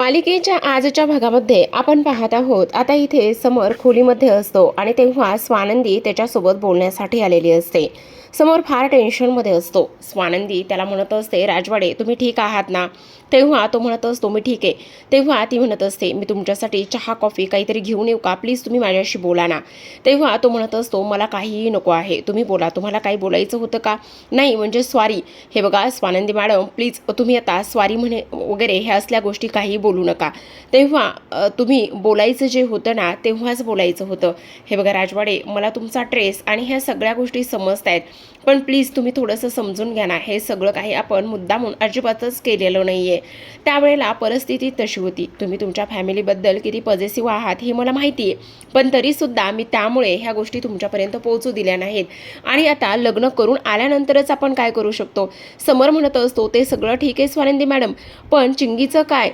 मालिकेच्या आजच्या भागामध्ये आपण पाहत आहोत. आता इथे समर खोलीमध्ये असतो आणि तेव्हा स्वानंदी त्याच्यासोबत बोलण्यासाठी आलेली असते. समोर फार टेन्शनमध्ये असतो. स्वानंदी त्याला म्हणत असते, राजवाडे तुम्ही ठीक आहात ना? तेव्हा तो म्हणत असतो, मी ठीक आहे. तेव्हा ती म्हणत असते, मी तुमच्यासाठी चहा कॉफी काहीतरी घेऊन येऊ का? प्लीज तुम्ही माझ्याशी बोला ना. तेव्हा तो म्हणत असतो, मला काहीही नको आहे, तुम्ही बोला, तुम्हाला काही बोलायचं होतं का? नाही म्हणजे सॉरी. हे बघा स्वानंदी मॅडम, प्लीज तुम्ही आता सॉरी म्हणे वगैरे ह्या असल्या गोष्टी काही बोलू नका. तेव्हा तुम्ही बोलायचं जे होतं ना तेव्हाच बोलायचं होतं. हे बघा राजवाडे, मला तुमचा ट्रेस आणि ह्या सगळ्या गोष्टी समजत आहेत, पण प्लीज तुम्ही थोडंसं समजून घ्या ना. हे सगळं काही आपण मुद्दामून अजिबातच केलेलं नाही आहे. त्यावेळेला परिस्थिती तशी होती. तुम्ही तुमच्या फॅमिलीबद्दल किती पॉझिटिव्ह आहात हे मला माहिती आहे, पण तरीसुद्धा मी त्यामुळे ह्या गोष्टी तुमच्यापर्यंत पोहोचू दिल्या नाहीत. आणि आता लग्न करून आल्यानंतरच आपण काय करू शकतो? समर म्हणत असतो, ते सगळं ठीक आहे स्वानंदी मॅडम, पण चिंगीचं काय?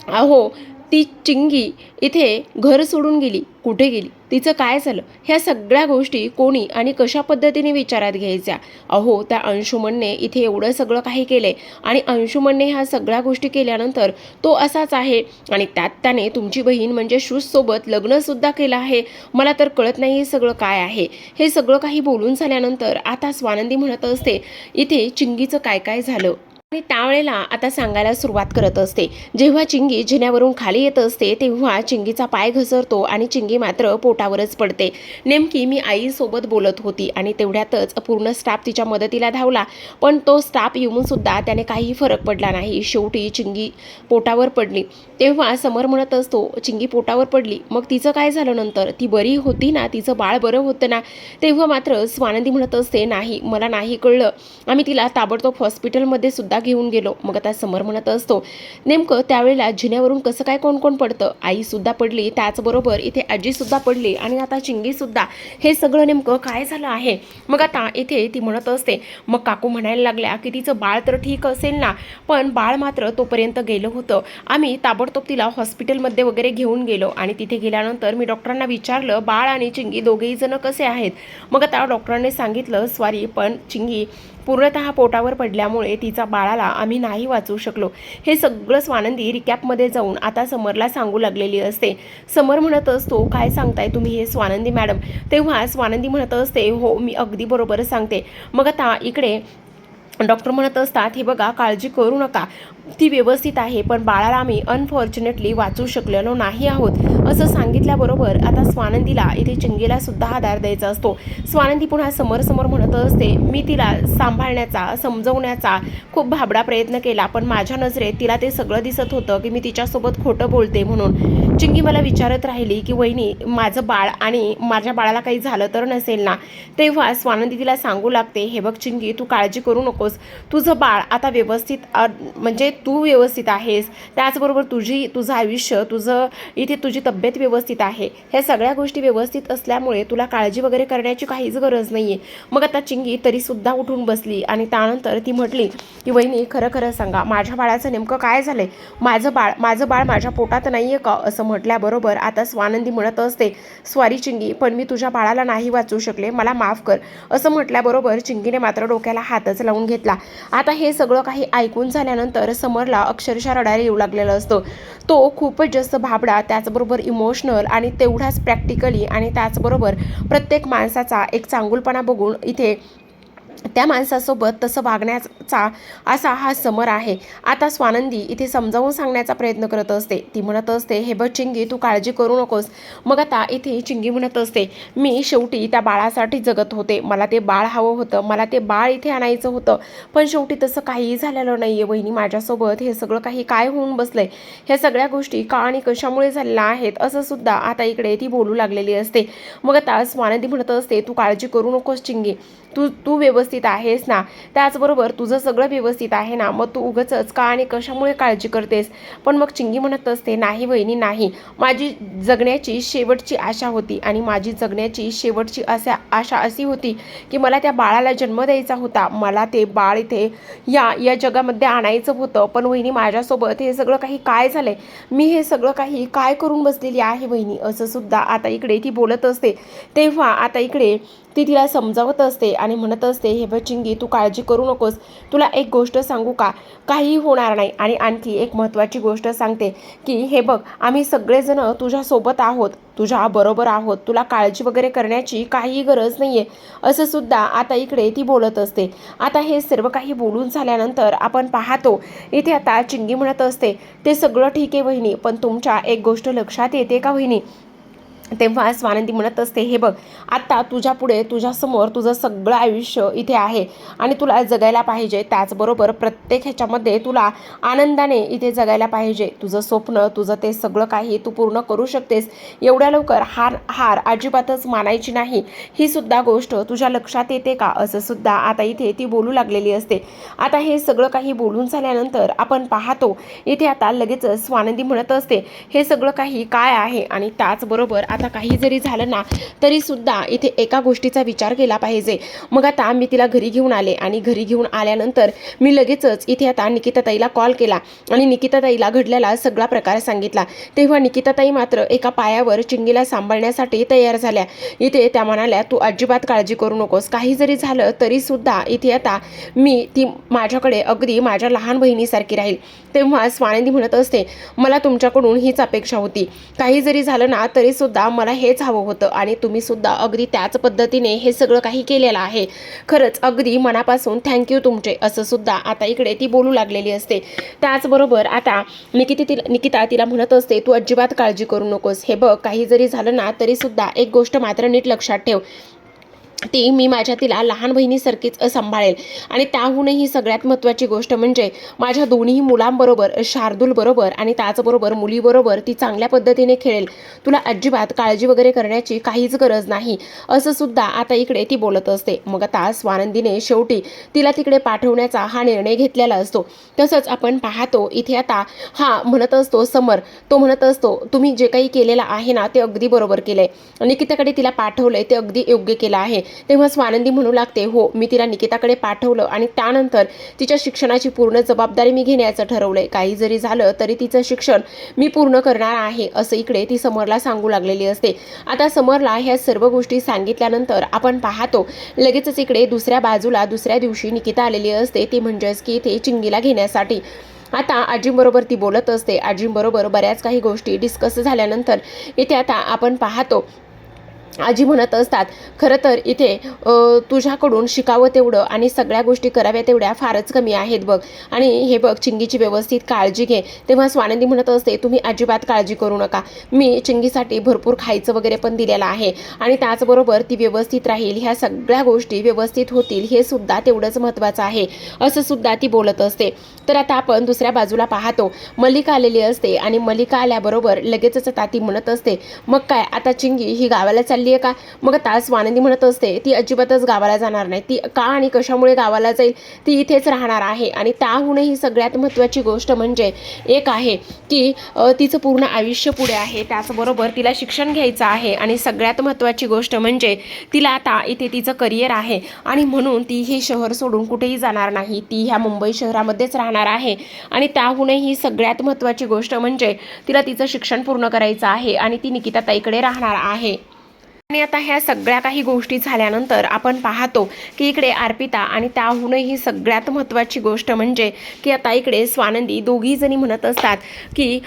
अहो, ती चिंगी इथे घर सोडून गेली, कुठे गेली, तिचं काय झालं, ह्या सगळ्या गोष्टी कोणी आणि कशा पद्धतीने विचारात घ्यायच्या? अहो, त्या अंशुमनने इथे एवढं सगळं काही केलंय आणि अंशुमनने ह्या सगळ्या गोष्टी केल्यानंतर तो असाच आहे आणि त्यात त्याने तुमची बहीण म्हणजे श्रुतसोबत लग्नसुद्धा केलं आहे. मला तर कळत नाही हे सगळं काय आहे. हे सगळं काही बोलून झाल्यानंतर आता स्वानंदी म्हणत असते, इथे चिंगीचं काय काय झालं आणि त्यावेळेला आता सांगायला सुरुवात करत असते. जेव्हा चिंगी जिन्यावरून खाली येत असते तेव्हा चिंगीचा पाय घसरतो आणि चिंगी मात्र पोटावरच पडते. नेमकी मी आईसोबत बोलत होती आणि तेवढ्यातच पूर्ण स्टाफ तिच्या मदतीला धावला, पण तो स्टाफ येऊन सुद्धा त्याने काही फरक पडला नाही. शेवटी चिंगी पोटावर पडली. तेव्हा समर म्हणत असतो, चिंगी पोटावर पडली, मग तिचं काय झालं नंतर? ती बरी होती ना? तिचं बाळ बरं होतं ना? तेव्हा मात्र स्वानंदी म्हणत असते, नाही, मला नाही कळलं. आम्ही तिला ताबडतोब हॉस्पिटलमध्ये सुद्धा घेऊन गेलो. मग आता समर म्हणत असतो, नेमकं त्यावेळेला जिन्यावरून कसं काय कोण कोण पडतं? आई सुद्धा पडली, त्याचबरोबर इथे आजी सुद्धा पडली आणि आता चिंगी सुद्धा. हे सगळं नेमकं काय झालं आहे? मग आता इथे ती म्हणत असते, मग काकू म्हणायला लागल्या की तिचं बाळ तर ठीक असेल ना, पण बाळ मात्र तोपर्यंत गेलं होतं. आम्ही ताबडतोब तिला हॉस्पिटलमध्ये वगैरे घेऊन गेलो आणि तिथे गेल्यानंतर मी डॉक्टरांना विचारलं, बाळ आणि चिंगी दोघेही जण कसे आहेत? मग आता डॉक्टरांनी सांगितलं, सॉरी, पण चिंगी पूर्णतः पोटावर पडल्यामुळे तिचा बाळाला आम्ही नाही वाचवू शकलो. हे सगळं स्वानंदी रिकॅपमध्ये जाऊन आता समरला सांगू लागलेली असते. समर म्हणत असतो, काय सांगताय तुम्ही हे स्वानंदी मॅडम? तेव्हा स्वानंदी म्हणत असते, हो मी अगदी बरोबर सांगते. मग आता इकडे डॉक्टर म्हणत असतात, हे बघा काळजी करू नका, ती व्यवस्थित आहे, पण बाळाला आम्ही अनफॉर्च्युनेटली वाचू शकलेलो नाही आहोत असं सांगितल्याबरोबर आता स्वानंदीला इथे चिंगीला सुद्धा आधार द्यायचा असतो. स्वानंदी पुन्हा समोर म्हणत असते, मी तिला सांभाळण्याचा समजवण्याचा खूप भाबडा प्रयत्न केला, पण माझ्या नजरेत तिला ते सगळं दिसत होतं की मी तिच्यासोबत खोटं बोलते म्हणून. चिंगी मला विचारत राहिली की वहिनी, माझं बाळ आणि माझ्या बाळाला काही झालं तर नसेल ना? तेव्हा स्वानंदी तिला सांगू लागते, हे बघ चिंगी, तू काळजी करू नकोस, तुझं बाळ आता व्यवस्थित म्हणजे तू व्यवस्थित आहेस, त्याचबरोबर तुझं आयुष्य, इथे तुझी तब्येत व्यवस्थित आहे, ह्या सगळ्या गोष्टी व्यवस्थित असल्यामुळे तुला काळजी वगैरे करण्याची काहीच गरज नाही आहे. मग आता चिंगी तरीसुद्धा उठून बसली आणि त्यानंतर ती म्हटली की वहिनी, खरं खरं सांगा, माझ्या बाळाचं नेमकं काय झालंय? माझं बाळ माझ्या पोटात नाही आहे का? असं म्हटल्याबरोबर आता स्वानंदी म्हणत असते, सॉरी चिंगी, पण मी तुझ्या बाळाला नाही वाचवू शकले, मला माफ कर. असं म्हटल्याबरोबर चिंगीने मात्र डोक्याला हातच लावून घेतला. आता हे सगळं काही ऐकून झाल्यानंतर समरला अक्षरशः रडायला येऊ लागलेला असतो. तो खूपच जास्त भाबडा, त्याचबरोबर इमोशनल आणि तेवढाच प्रॅक्टिकली आणि त्याचबरोबर प्रत्येक माणसाचा एक चांगुलपणा बघून इथे त्या माणसासोबत तसं वागण्याचा असा हा समर आहे. आता स्वानंदी इथे समजावून सांगण्याचा प्रयत्न करत असते. ती म्हणत असते, हे बघ चिंगी, तू काळजी करू नकोस. मग आता इथे चिंगी म्हणत असते, मी शेवटी त्या बाळासाठी जगत होते, मला ते बाळ हवं होतं, मला ते बाळ इथे आणायचं होतं, पण शेवटी तसं काहीही झालेलं नाही आहे वहिनी. माझ्यासोबत हे सगळं काही काय होऊन बसलंय? ह्या सगळ्या गोष्टी का आणि कशामुळे झालेल्या आहेत असं सुद्धा आता इकडे ती बोलू लागलेली असते. मग आता स्वानंदी म्हणत असते, तू काळजी करू नकोस चिंगी, तू व्यवस्थित आहेस ना? त्याचबरोबर तुझं सगळं व्यवस्थित आहे ना? मग तू उगाचच का आणि कशामुळे काळजी करतेस? पण मग चिंगी म्हणत असते, नाही वहिनी नाही, माझी जगण्याची शेवटची आशा होती आणि माझी जगण्याची शेवटची आशा अशी होती की मला त्या बाळाला जन्म द्यायचा होता, मला ते बाळ इथे या जगामध्ये आणायचं होतं. पण वहिनी, माझ्यासोबत हे सगळं काही काय झालंय? मी हे सगळं काही काय करून बसलेली आहे वहिनी? असं सुद्धा आता इकडे ती बोलत असते. तेव्हा आता इकडे ती तिला समजावत असते आणि म्हणत असते, हे बघ चिंगी, तू काळजी करू नकोस, तुला एक गोष्ट सांगू का, काही होणार नाही. आणि आणखी एक महत्त्वाची गोष्ट सांगते की हे बघ, आम्ही सगळेजण तुझ्यासोबत आहोत, तुझ्या बरोबर आहोत, तुला काळजी वगैरे करण्याची काही गरज नाही आहे, असं सुद्धा आता इकडे ती बोलत असते. आता हे सर्व काही बोलून झाल्यानंतर आपण पाहतो इथे आता चिंगी म्हणत असते, ते सगळं ठीक आहे वहिनी, पण तुमच्या एक गोष्ट लक्षात येते का वहिनी? तेव्हा स्वानंदी म्हणत असते, हे बघ, आता तुझ्या पुढे तुझ्यासमोर तुझं सगळं आयुष्य इथे आहे आणि तुला जगायला पाहिजे. त्याचबरोबर प्रत्येक ह्याच्यामध्ये तुला आनंदाने इथे जगायला पाहिजे. तुझं स्वप्न, तुझं ते सगळं काही तू पूर्ण करू शकतेस. एवढ्या लवकर हार हार अजिबातच मानायची नाही, ही सुद्धा गोष्ट तुझ्या लक्षात येते का, असं सुद्धा आता इथे ती बोलू लागलेली असते. आता हे सगळं काही बोलून झाल्यानंतर आपण पाहतो इथे आता लगेच स्वानंदी म्हणत असते, हे सगळं काही काय आहे. आणि त्याचबरोबर आता काही जरी झालं ना तरी सुद्धा इथे एका गोष्टीचा विचार केला पाहिजे. मग आता मी तिला घरी घेऊन आले आणि घरी घेऊन आल्यानंतर मी लगेचच इथे आता निकिताताईला कॉल केला आणि निकिताताईला घडलेला सगळा प्रकार सांगितला. तेव्हा निकिताताई मात्र एका पायावर चिंगीला सांभाळण्यासाठी तयार झाल्या. इथे त्या म्हणाल्या, तू अजिबात काळजी करू नकोस, काही जरी झालं तरी सुद्धा इथे आता ती माझ्याकडे अगदी माझ्या लहान बहिणीसारखी राहील. तेव्हा स्वानंदी म्हणत असते, मला तुमच्याकडून हीच अपेक्षा होती, काही जरी झालं ना तरी सुद्धा मला हेच हवं होतं आणि तुम्ही सुद्धा अगदी त्याच पद्धतीने हे सगळं काही केलेलं आहे. खरंच अगदी मनापासून थँक्यू तुमचे, असं सुद्धा आता इकडे ती बोलू लागलेली असते. त्याचबरोबर आता निकिता तिला म्हणत असते, तू अजिबात काळजी करू नकोस, हे बघ, काही जरी झालं ना तरी सुद्धा एक गोष्ट मात्र नीट लक्षात ठेव, ती मी माझ्या तिला लहान बहिणीसारखीच सांभाळेल. आणि त्याहूनही सगळ्यात महत्त्वाची गोष्ट म्हणजे माझ्या दोन्ही मुलांबरोबर, शार्दूल बरोबर आणि त्याचबरोबर मुलीबरोबर ती चांगल्या पद्धतीने खेळेल. तुला अजिबात काळजी वगैरे करण्याची काहीच गरज नाही, असं सुद्धा आता इकडे ती बोलत असते. मग आता स्वानंदीने शेवटी तिला तिकडे पाठवण्याचा हा निर्णय घेतलेला असतो. तसंच आपण पाहतो इथे आता हा म्हणत असतो समर, तो म्हणत असतो, तुम्ही जे काही केलेलं आहे ना ते अगदी बरोबर केलंय, निकिताकडे तिला पाठवलंय ते अगदी योग्य केलं आहे. तेव्हा स्वानंदी म्हणू लागते, हो, मी तिला निकिताकडे पाठवलं आणि त्यानंतर तिच्या शिक्षणाची पूर्ण जबाबदारी मी घेण्याचं ठरवलंय. काही जरी झालं तरी तिचं शिक्षण मी पूर्ण करणार आहे, असं इकडे ती समरला सांगू लागलेली असते. आता समरला ह्या सर्व गोष्टी सांगितल्यानंतर आपण पाहतो लगेचच इकडे दुसऱ्या बाजूला दुसऱ्या दिवशी निकिता आलेली असते, ती म्हणजेच की इथे चिंगीला घेण्यासाठी. आता आजींबरोबर ती बोलत असते. आजींबरोबर बऱ्याच काही गोष्टी डिस्कस झाल्यानंतर इथे आता आपण पाहतो आजी म्हणत असतात, खरं तर इथे तुझ्याकडून शिकावं तेवढं आणि सगळ्या गोष्टी कराव्या तेवढ्या फारच कमी आहेत बघ, आणि हे बघ, चिंगीची व्यवस्थित काळजी घे. तेव्हा स्वानंदी म्हणत असते, तुम्ही अजिबात काळजी करू नका, मी चिंगीसाठी भरपूर खायचं वगैरे पण दिलेलं आहे आणि त्याचबरोबर ती व्यवस्थित राहील, ह्या सगळ्या गोष्टी व्यवस्थित होतील, हे सुद्धा तेवढंच महत्त्वाचं आहे, असं सुद्धा ती बोलत असते. तर आता आपण दुसऱ्या बाजूला पाहतो मल्लिका आलेली असते आणि मल्लिका आल्याबरोबर लगेचच आता ती म्हणत असते, मग काय आता चिंगी ही गावाला चालली आहे का? मग आता स्वानंदी म्हणत असते, ती अजिबातच गावाला जाणार नाही, ती का आणि कशामुळे गावाला जाईल, ती इथेच राहणार आहे. आणि त्याहूनही सगळ्यात महत्त्वाची गोष्ट म्हणजे एक आहे की तिचं पूर्ण आयुष्य पुढे आहे, त्याचबरोबर तिला शिक्षण घ्यायचं आहे आणि सगळ्यात महत्त्वाची गोष्ट म्हणजे तिला आता इथे तिचं करिअर आहे आणि म्हणून ती हे शहर सोडून कुठेही जाणार नाही, ती ह्या मुंबई शहरामध्येच राहणार आहे. आणि त्याहूनही सगळ्यात महत्त्वाची गोष्ट म्हणजे तिला तिचं शिक्षण पूर्ण करायचं आहे आणि ती निकिताताईकडे राहणार आहे. आणि आता ह्या सगळ्या काही गोष्टी झाल्यानंतर आपण पाहतो की इकडे अर्पिता आणि त्याहूनही सगळ्यात महत्त्वाची गोष्ट म्हणजे की आता इकडे स्वानंदी दोघी जणी म्हणत असतात की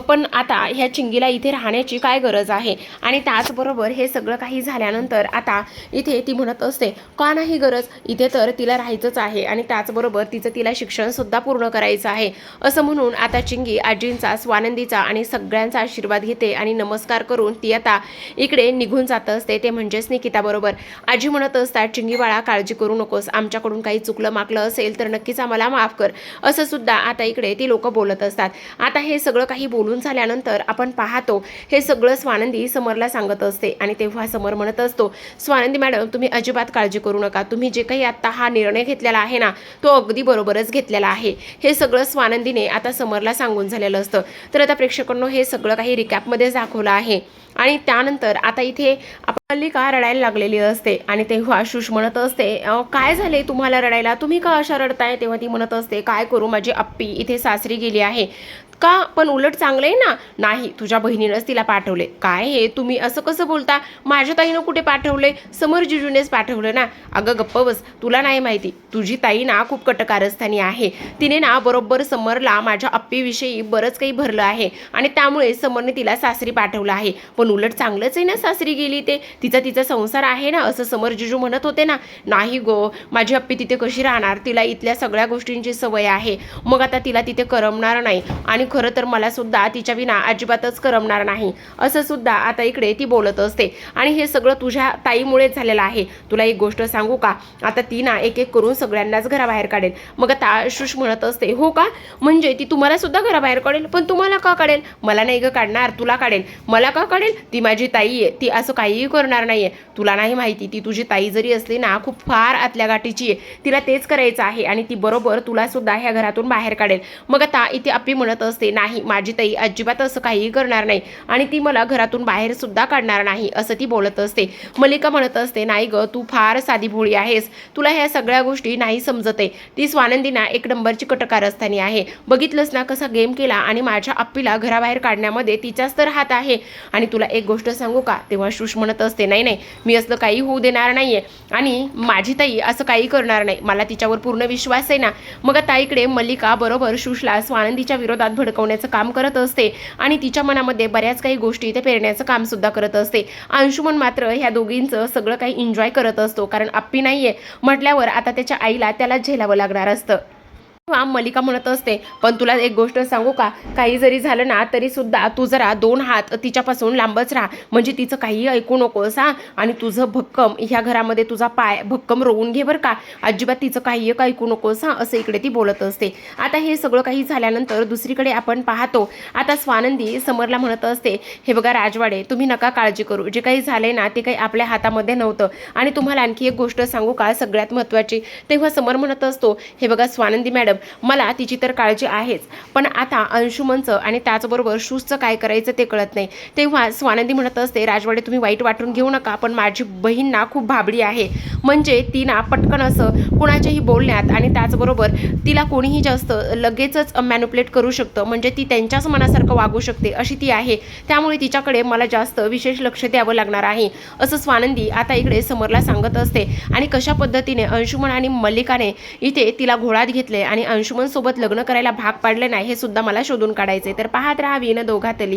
पण आता ह्या चिंगीला इथे राहण्याची काय गरज आहे. आणि त्याचबरोबर हे सगळं काही झाल्यानंतर आता इथे ती म्हणत असते, का नाही गरज, इथे तर तिला राहायचंच आहे आणि त्याचबरोबर तिला शिक्षणसुद्धा पूर्ण करायचं आहे, असं म्हणून आता चिंगी आजींचा, स्वानंदीचा आणि सगळ्यांचा आशीर्वाद घेते आणि नमस्कार करून ती आता इकडे निघून जातं असते, ते म्हणजेच निकिता बरोबर. आजी म्हणत असतात, चिंगी बाळा, काळजी करू नकोस, आमच्याकडून काही चुकलं माकलं असेल तर नक्कीच आम्हाला माफ कर, असं सुद्धा आता इकडे ती लोक बोलत असतात. आता हे सगळं काही बोलून झाल्यानंतर आपण पाहतो हे सगळं स्वानंदी समरला सांगत असते आणि तेव्हा समर म्हणत असतो, स्वानंदी मॅडम, तुम्ही अजिबात काळजी करू नका, तुम्ही जे काही आता हा निर्णय घेतलेला आहे ना तो अगदी बरोबरच घेतलेला आहे. हे सगळं स्वानंदीने आता समरला सांगून झालेलं असतं. तर आता प्रेक्षकांनो हे सगळं काही रिकॅपमध्ये दाखवलं आहे. आणि त्यानंतर आता इथे मल्लिका रडायला लागलेली असते आणि तेव्हा आशुष म्हणत असते, काय झाले तुम्हाला रडायला, तुम्ही का अशा रडताय? तेव्हा ती म्हणत असते, काय करू, माझी आप्पी इथे सासरी गेली आहे, का पण उलट चांगलं आहे ना. नाही, तुझ्या बहिणीनंच तिला पाठवले. काय हे तुम्ही असं कसं बोलता? माझ्या ताईनं कुठे पाठवले? समर जिजूनेच पाठवलं ना. अगं गप्प बस, तुला नाही माहिती, तुझी ताई ना खूप कटकारस्थानी आहे. तिने ना बरोबर समरला माझ्या अप्पीविषयी बरंच काही भरलं आहे आणि त्यामुळे समरने तिला सासरी पाठवलं आहे. पण उलट चांगलंच आहे ना सासरी गेली ते, तिचा संसार आहे ना, असं समर जिजू म्हणत होते ना. नाही गो, माझी अप्पी तिथे कशी राहणार? तिला इथल्या सगळ्या गोष्टींची सवय आहे. मग आता तिला तिथे करमणार नाही आणि खरं तर मला सुद्धा तिच्या विना अजिबातच करमणार नाही, असं सुद्धा आता इकडे ती बोलत असते. आणि हे सगळं तुझ्या ताईमुळेच झालेलं आहे. तुला एक गोष्ट सांगू का, आता ती ना एक एक करून सगळ्यांनाच घराबाहेर काढेल. मग आता आशुष म्हणत असते, हो का, म्हणजे ती तुम्हाला सुद्धा घराबाहेर काढेल? पण तुम्हाला का काढेल? मला नाही ग काढणार, तुला काढेल. मला का काढेल? ती माझी ताई आहे, ती असं काहीही करणार नाहीये. तुला नाही माहिती, ती तुझी ताई जरी असली ना खूप फार आतल्या गाठीची आहे, तिला तेच करायचं आहे आणि ती बरोबर तुला सुद्धा ह्या घरातून बाहेर काढेल. मग आता इथे अप्पी म्हणत असते, नाही, माझी ताई अजिबात असं काहीही करणार नाही आणि ती मला घरातून बाहेर सुद्धा काढणार नाही, असं ती बोलत असते. मल्लिका म्हणत असते, नाही ग, तू फार साधी भोळी आहेस, तुला ह्या सगळ्या गोष्टी नाही समजत आहे. ती स्वानंदी ना एक नंबरची कटकारस्थानी आहे. बघितलंस ना कसा गेम केला आणि माझ्या अप्पीला घराबाहेर काढण्यामध्ये तिचाच तर हात आहे. आणि तुला एक गोष्ट सांगू का, तेव्हा शुश म्हणत असते, नाही नाही, मी असलं काही होऊ देणार नाहीये आणि माझी ताई असं काही करणार नाही, मला तिच्यावर पूर्ण विश्वास आहे ना. मग आता इकडे मल्लिका बरोबर शुशला स्वानंदीच्या विरोधात भडकवण्याचं काम करत असते आणि तिच्या मनामध्ये बऱ्याच काही गोष्टी ते पेरण्याचं काम सुद्धा करत असते. अंशुमन मात्र ह्या दोघींचं सगळं काही एन्जॉय करत असतो, कारण अप्पी नाहीये म्हटल्यावर आता त्याच्या आईला त्याला झेलावं लागणार असतं. मल्लिका म्हणत असते, पण तुला एक गोष्ट सांगू का, काही जरी झालं ना तरी सुद्धा तू जरा 2 हात तिच्यापासून लांबच राहा, म्हणजे तिचं काही ऐकू नकोस हा. आणि तुझं भक्कम ह्या घरामध्ये तुझा पाय भक्कम रोवून घे बरं का, अजिबात तिचं काही एक ऐकू नकोस हा, असं इकडे ती बोलत असते. आता हे सगळं काही झाल्यानंतर दुसरीकडे आपण पाहतो, आता स्वानंदी समरला म्हणत असते, हे बघा राजवाडे, तुम्ही नका काळजी करू, जे काही झालंय ना ते काही आपल्या हातामध्ये नव्हतं. आणि तुम्हाला आणखी एक गोष्ट सांगू का, सगळ्यात महत्त्वाची. तेव्हा समर म्हणत असतो, हे बघा स्वानंदी मॅडम, मला तिची तर काळजी आहेच, पण आता अंशुमनचं आणि त्याचबरोबर शुशचं काय करायचं ते कळत नाही. तेव्हा स्वानंदी म्हणत असते, राजवाडे तुम्ही वाईट वाटून घेऊ नका, पण माझी बहीण ना खूप भाबडी आहे, म्हणजे ती ना पटकन असं कुणाच्याही बोलण्यात आणि त्याचबरोबर तिला कोणीही जास्त लगेचच मॅनिपुलेट करू शकतं, म्हणजे ती त्यांच्याच मनासारखं वागू शकते अशी ती आहे. त्यामुळे तिच्याकडे मला जास्त विशेष लक्ष द्यावं लागणार आहे, असं स्वानंदी आता इकडे समरला सांगत असते. आणि कशा पद्धतीने अंशुमन आणि मल्लिकाने इथे तिला घोळात घेतले आणि अंशुमन सोबत लग्न करायला भाग पाडले नाही हे सुद्धा मला शोधून काढायचे. तर पाहत राहा विन दोघातली.